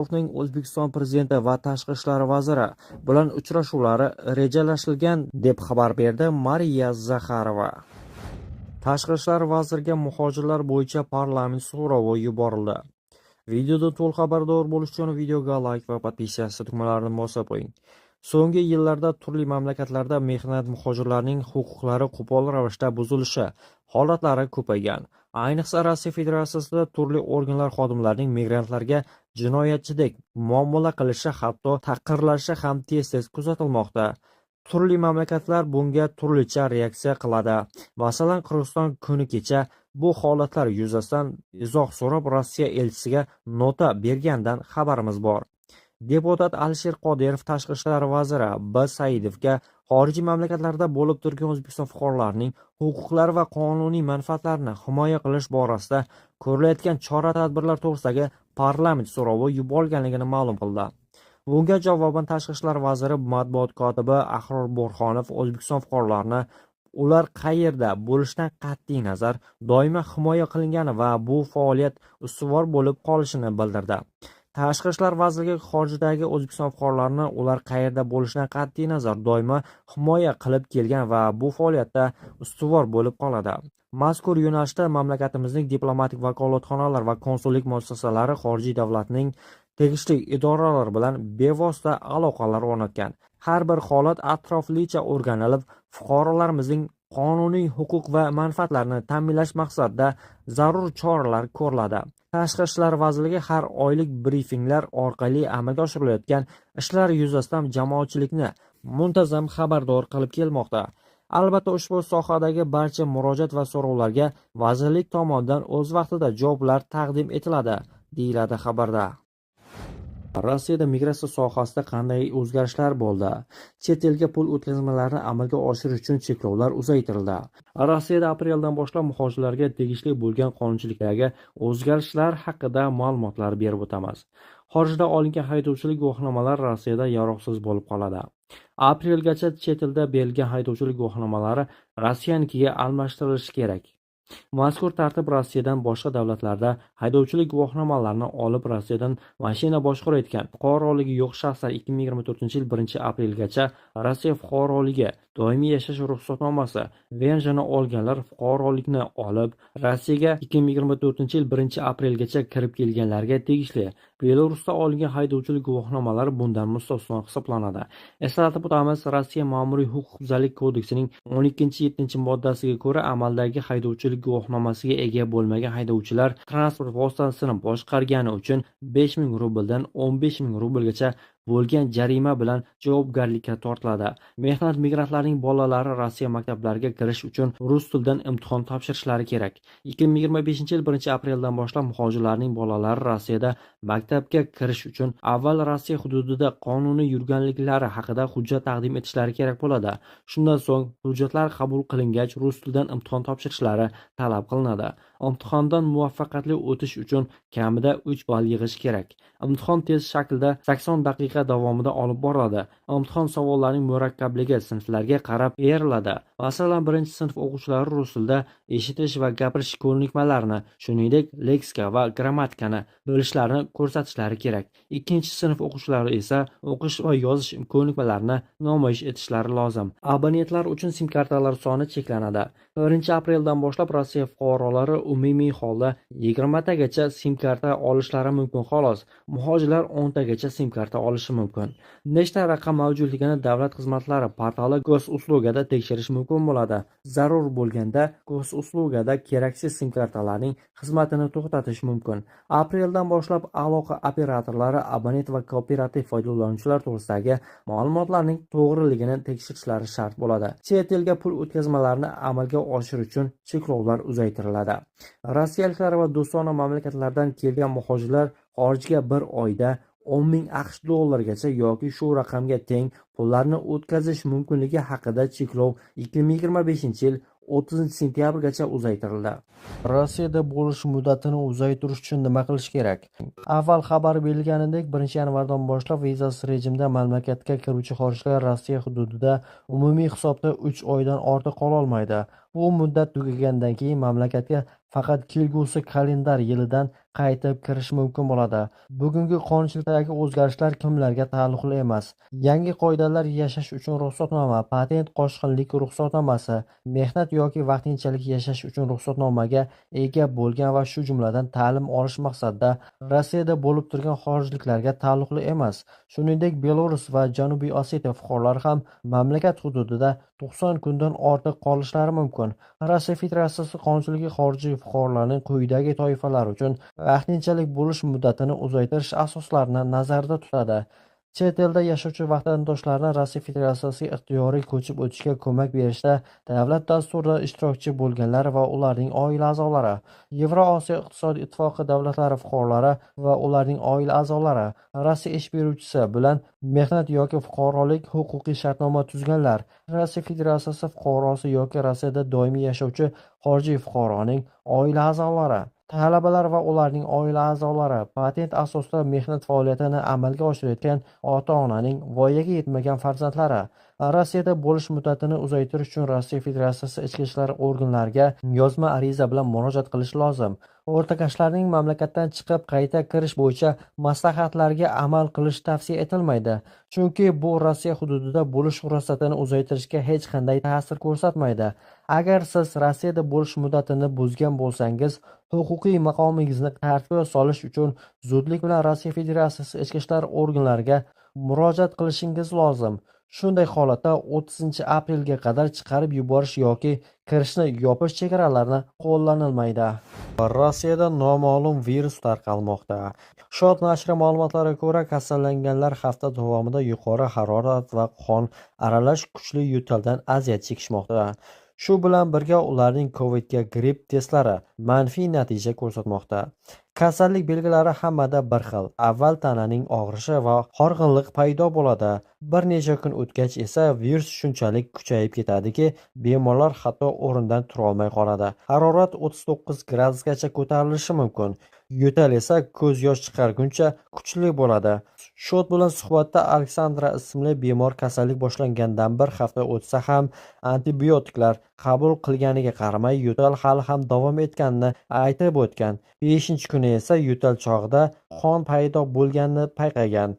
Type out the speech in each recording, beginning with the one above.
O'zbekiston Prezidenti va Tashqi ishlar vaziri bilan uchrashuvlari rejalashtirilgan deb xabar berdi Mariya Zakharova. Tashqi ishlar vaziriga muhojirlar bo'yicha parlament so'rovi yuborildi. Videoda to'liq xabardor bo'lish uchun videoga like va podpisatsiya tugmalarini bosib qo'ying. So'nggi yillarda turli mamlakatlarda mehnat muhojirlarning huquqlari qo'pol ravishda buzilishi holatlari ko'paygan. Ayniqsa Rossiya Federatsiyasida turli organlar xodimlarining migrantlarga jinoyatchidek muomala qilishi, hatto tahqirlashi ham tez-tez kuzatilmoqda. Turli mamlakatlar bunga turlicha reaksiya qiladi. Masalan, Qirg'iziston kuni kecha bu holatlar yuzasidan izoh so'rab Rossiya elchisiga nota bergandan xabarimiz bor. Deputat Alisher Qodirov Tashqi ishlar vaziri B. Saidovga xorijiy mamlakatlarda bo'lib turgan O'zbekiston fuqarolarining huquqlari va qonuniy manfaatlarini himoya qilish borasida ko'rilayotgan chora-tadbirlar to'g'risidagi parlament so'rovi yuborilganligini ma'lum qildi. Bunga javoban Tashqi ishlar vaziri matbuot kotibi Ahror Bo'rxonov O'zbekiston fuqarolarini ular qayerda bo'lishidan qat'iy nazar doimo himoya qilingani va bu faoliyat ustuvor bo'lib qolishini bildirdi. Tashqi ishlar vazirligi xorijdagi O'zbekiston fuqarolarini ular qayerda bo'lishidan qat'iy nazar doimo himoya qilib kelgan va bu faoliyatda ustuvor bo'lib qoladi. Mazkur yo'nalishda mamlakatimizning diplomatik vakolatxonalar va konsullik muassasalari xorijiy davlatning tegishli idoralari bilan bevosita aloqalar o'rnatgan. Har bir holat atroflicha o'rganilib, fuqarolarimizning qonuniy huquq va manfaatlarini ta'minlash maqsadida zarur choralar ko'riladi. Tashqi ishlar vazirligi har oylik brifinglar orqali amalga oshirilayotgan ishlar yuzasidan jamoatchilikni muntazam xabardor qilib kelmoqda. Albatta, ushbu sohadagi barcha murojaat va so'rovlarga vazirlik tomonidan o'z vaqtida javoblar taqdim etiladi, deyiladi xabarda. Rossiyada migratsiya sohasida qanday o'zgarishlar bo'ldi? Chet elga pul o'tkazmalarini amalga oshirish uchun cheklovlar uzaytirildi. Rossiyada apreldan boshlab muhojirlarga tegishli bo'lgan qonunchiliklarga o'zgarishlar haqida ma'lumotlar berib o'tamiz. Xorijda olingan haydovchilik guvohnomalari Rossiyada yaroqsiz bo'lib qoladi. Aprelgacha chet elda berilgan haydovchilik guvohnomalari Rossiyanikiga almashtirilishi kerak. Mazkur tartib Rossiyadan boshqa davlatlarda haydovchilik guvohnomalarini olib Rossiyadan mashina boshqarayotgan fuqaroligi yo'q shaxslar 2024-yil 1-aprelgacha Rossiya fuqaroligi doimiy yashash ruxsatnomasi venjini olganlar fuqarolikni olib Rossiyaga 2024-yil 1-aprelgacha kirib kelganlarga tegishli. Belarusda olingan haydovchilik guvohnomalari bundan mustasno hisoblanadi. Eslatib o'tamiz, Rossiya Ma'muriy huquqbuzarlik kodeksining 12-7 moddasiga ko'ra amaldagi haydovchilik guvohnomasiga ega bo'lmagan haydovchilar transport vositasini boshqargani uchun 5000 rubldan 15000 rublgacha bo'lgan jarima bilan javobgarlikka tortiladi. Mehnat migrantlarining bolalari Rossiya maktablariga kirish uchun rus tilidan imtihon topshirishlari kerak. 2025-yil 1-apreldan boshlab muhojirlarning bolalari Rossiyada maktabga kirish uchun avval Rossiya hududida qonuniy yurganliklari haqida hujjat taqdim etishlari kerak bo'ladi. Shundan so'ng hujjatlar qabul qilingach, rus tilidan imtihon topshirishlari talab qilinadi. Imtihondan muvaffaqiyatli o'tish uchun kamida 3 ball yig'ish kerak. Imtihon test shaklda 80 daqiqa davomida olib boriladi. Imtihon savollarining murakkabligi sinflarga qarab beriladi. Masalan, 1-sinf o'quvchilari rus tilida eshitish va gapirish ko'nikmalarini, shuningdek, leksika va grammatikani bilishlarini ko'rsatishlari kerak. 2-sinf o'quvchilari esa o'qish va yozish ko'nikmalarini namoyish etishlari lozim. Abonentlar uchun sim kartalar soni cheklanadi. 1-apreldan boshlab Rossiya fuqarolari umumiy holda 20 tagacha sim karta olishlari mumkin xolos. Muhojirlar 10 tagacha sim karta olishi mumkin. Nechta raqam mavjudligini davlat xizmatlari portali Gosuslugada tekshirish mumkin bo'ladi. Zarur bo'lganda Gosuslugada keraksiz sim kartalarning xizmatini to'xtatish mumkin. Apreldan boshlab aloqa operatorlari abonent va kooperativ foydalanuvchilar to'g'risidagi ma'lumotlarning to'g'riligini tekshirishlari shart bo'ladi. Chet elga pul o'tkazmalarini amalga oshirish uchun cheklovlar uzaytiriladi. Rossiyaliklar va do'stona mamlakatlardan kelgan muhojirlar xorijga bir oyda 10,000 AQSh dollarigacha yoki shu raqamga teng pullarni o'tkazish mumkinligi haqida cheklov 2025-yil 30-sentyabrgacha uzaytirildi. Rossiyada bo'lish muddatini uzaytirish uchun nima qilish kerak? Avval xabar berilganidek, 1-yanvardan boshlab vizasiz rejimda mamlakatga kiruvchi xorijliklar Rossiya hududida umumiy hisobda 3 oydan ortiq qola olmaydi. Bu muddat tugagandan keyin mamlakatga faqat kelgusi kalendar yilidan qaytib kirish mumkin bo'ladi. Bugungi qonunchilikdagi o'zgarishlar kimlarga taalluqli emas. Yangi qoidalar yashash uchun ruxsatnoma, patent, qochqinlik ruxsatnomasi, mehnat yoki vaqtinchalik yashash uchun ruxsatnomaga ega bo'lgan va shu jumladan ta'lim olish maqsadida Rossiyada bo'lib turgan xorijliklarga taalluqli emas. Shuningdek, Belarus va Janubiy Osetiya fuqarolari ham mamlakat hududida 90 kundan ortiq qolishlari mumkin. Rossiya Federatsiyasi qonunchiligi xorijiy fuqarolarning quyidagi toifalar uchun vaqtinchalik bo'lish muddatini uzaytirish asoslarini nazarda tutadi. Chet elda yashovchi vatandoshlarni Rossiya Federatsiyasiga ixtiyoriy ko'chib o'tishga ko'mak berishda davlat dasturida ishtirokchi bo'lganlar va ularning oila a'zolari, Yevrosiyo iqtisodiy ittifoqi davlatlari fuqarolari va ularning oila a'zolari, Rossiya ish beruvchisi bilan mehnat yoki fuqarolik huquqiy shartnoma tuzganlar, Rossiya Federatsiyasi fuqarosi yoki Rossiyada doimiy yashovchi xorijiy fuqaroning oila a'zolari, talabalar va ularning oila a'zolari, patent asosida mehnat faoliyatini amalga oshirayotgan ota-onaning voyaga yetmagan farzandlari. Rossiyada bo'lish muddatini uzaytirish uchun Rossiya Federatsiyasi ichki ishlar organlariga yozma ariza bilan murojaat qilish lozim. O'rtakashlarning mamlakatdan chiqib qayta kirish bo'yicha maslahatlarga amal qilish tavsiya etilmaydi, chunki bu Rossiya hududida bo'lish ruxsatini uzaytirishga hech qanday ta'sir ko'rsatmaydi. Agar siz Rossiyada bo'lish muddatini buzgan bo'lsangiz, huquqiy maqomingizni tartibga solish uchun zudlik bilan Rossiya Federatsiyasi ichki ishlar organlariga murojaat qilishingiz lozim. Shunday holatda 30 aprelga qadar chiqarib yuborish yoki kirishni yopish chegaralarini qo'llanilmaydi. Rossiyada noma'lum virus tarqalmoqda. Shot nashri ma'lumotlariga ko'ra, kasallanganlar hafta davomida yuqori harorat va qon aralash kuchli yo'taldan aziyat chekishmoqda. Shu bilan birga ularning Covidga gripp testlari manfiy natija ko'rsatmoqda. Kasallik belgilari hammada bir xil. Avval tananing og'rishi va horg'inlik paydo bo'ladi. Bir necha kun o'tgach esa virus shunchalik kuchayib ketadiki, bemorlar hatto o'rnidan tura olmay qoladi. Harorat 39 gradusgacha ko'tarilishi mumkin. Yo'tal esa ko'z yosh chiqarguncha kuchli bo'ladi. Shot bilan suhbatda Aleksandra ismli bemor kasallik boshlangandan bir hafta o'tsa ham antibiotiklar qabul qilganiga qaramay yo'tal hali ham davom etganini aytib o'tgan. 5-kuni esa yo'tal chog'ida qon paydo bo'lganini payqagan.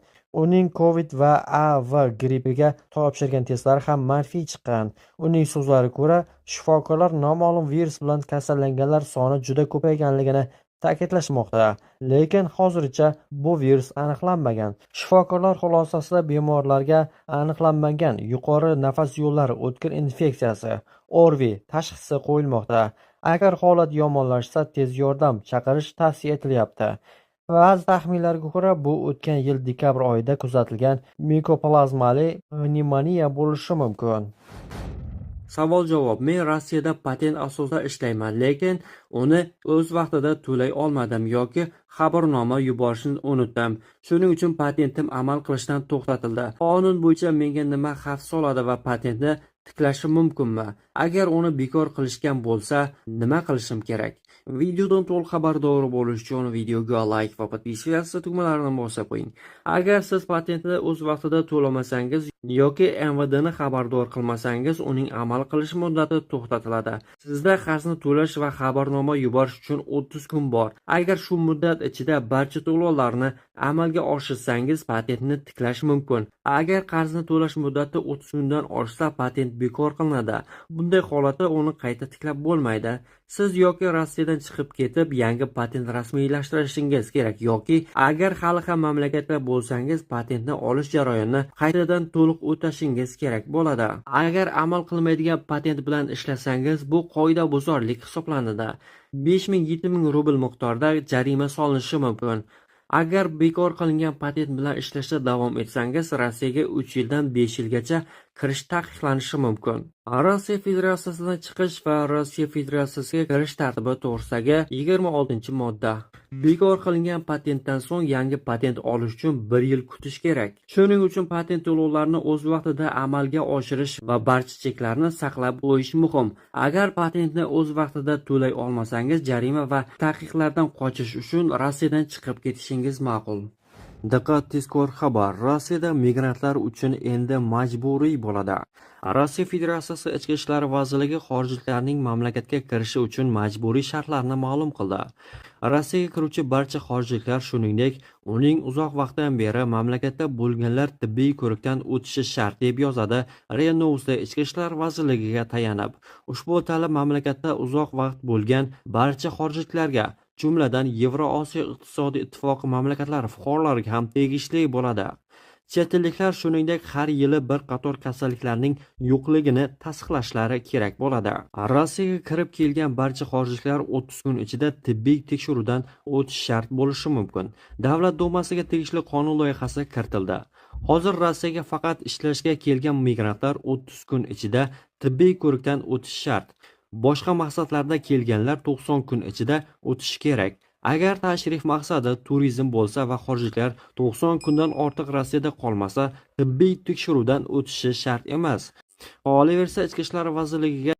Uning Covid va AV grippiga topshirgan testlari ham manfiy chiqqan. Uning so'zlariga ko'ra, shifokorlar noma'lum virus bilan kasallanganlar soni juda ko'payganligini ta'kidlashmoqda, lekin hozircha bu virus aniqlanmagan. Shifokorlar xulosasida bemorlarga aniqlanmagan yuqori nafas yo'llari o'tkir infeksiyasi (ORV) tashxisi qo'yilmoqda. Agar holat yomonlashsa, tez yordam chaqirish tavsiya etilyapti. Ba'zi taxminlarga ko'ra, bu o'tgan yil dekabr oyida kuzatilgan mikoplazmali pnevmoniya bo'lishi mumkin. Savol-javob: Men Rossiyada patent asosida ishlayman, lekin uni o'z vaqtida to'lay olmadim yoki xabarnoma yuborishni unutdim. Shuning uchun patentim amal qilishdan to'xtatildi. Qonun bo'yicha menga nima xavf soladi va patentni tiklashim mumkinmi? Agar uni bekor qilishgan bo'lsa, nima qilishim kerak? Videodan to'liq xabardor bo'lish uchun videoga like va podpiskatsiya tugmalarini bosib qo'ying. Agar siz patentni o'z vaqtida to'lamasangiz yoki MVDni xabardor qilmasangiz, uning amal qilish muddati to'xtatiladi. Sizda qarzni to'lash va xabarnoma yuborish uchun 30 kun bor. Agar shu muddat ichida barcha to'lovlarni amalga oshirsangiz, patentni tiklash mumkin. Agar qarzni to'lash muddati 30 kundan oshsa, patent bekor qilinadi. Bunday holatda uni qayta tiklab bo'lmaydi. Siz yoki Rossiyadan chiqib ketib, yangi patent rasmiylashtirishingiz kerak yoki agar hali ham mamlakatda bo'lsangiz, patentni olish jarayonini qaytadan to'liq o'tashingiz kerak bo'ladi. Agar amal qilmaydigan patent bilan ishlasangiz, bu qoidabuzarlik hisoblanadi. 5000-7000 rubl miqdorida jarima solinishi mumkin. Agar bekor qilingan patent bilan ishlashda davom etsangiz, Rossiyaga 3 yildan 5 yilgacha kirish taqiqlanishi mumkin. Rossiya Federatsiyasidan chiqish va Rossiya Federatsiyasiga kirish tartibi to'g'risidagi 26-modda. Bekor qilingan patentdan so'ng yangi patent olish uchun 1 yil kutish kerak. Shuning uchun patent to'lovlarini o'z vaqtida amalga oshirish va barcha cheklarni saqlab qo'yish muhim. Agar patentni o'z vaqtida to'lay olmasangiz, jarima va taqiqlardan qochish uchun Rossiyadan chiqib ketishingiz ma'qul. Diqqat, tezkor xabar. Rossiyada migrantlar uchun endi majburiy bo'ladi. Rossiya Federatsiyasi Ichki ishlar vazirligi xorijliklarning mamlakatga kirishi uchun majburiy shartlarni ma'lum qildi. Rossiyaga kiruvchi barcha xorijliklar, shuningdek, uning uzoq vaqtdan beri mamlakatda bo'lganlar tibbiy ko'rikdan o'tishi shart, deb yozadi RIA Novosti Ichki ishlar vazirligiga tayanib. Ushbu talab mamlakatda uzoq vaqt bo'lgan barcha xorijliklarga, jumladan Yevrosiyo iqtisodiy ittifoqi mamlakatlari fuqarolariga ham tegishli bo'ladi. Chet elliklar, shuningdek, har yili bir qator kasalliklarning yo'qligini tasdiqlashlari kerak bo'ladi. Rossiyaga kirib kelgan barcha xorijliklar 30 kun ichida tibbiy tekshiruvdan o'tish shart bo'lishi mumkin. Davlat dumasiga tegishli qonun loyihasi kiritildi. Hozir Rossiyaga faqat ishlashga kelgan migrantlar 30 kun ichida tibbiy ko'rikdan o'tish shart. Boshqa maqsadlarda kelganlar 90 kun ichida o'tishi kerak. Agar tashrif maqsadi turizm bo'lsa va xorijliklar 90 kundan ortiq Rossiyada qolmasa, tibbiy tekshiruvdan o'tishi shart emas. Qolaversa, Ichki ishlar vazirligiga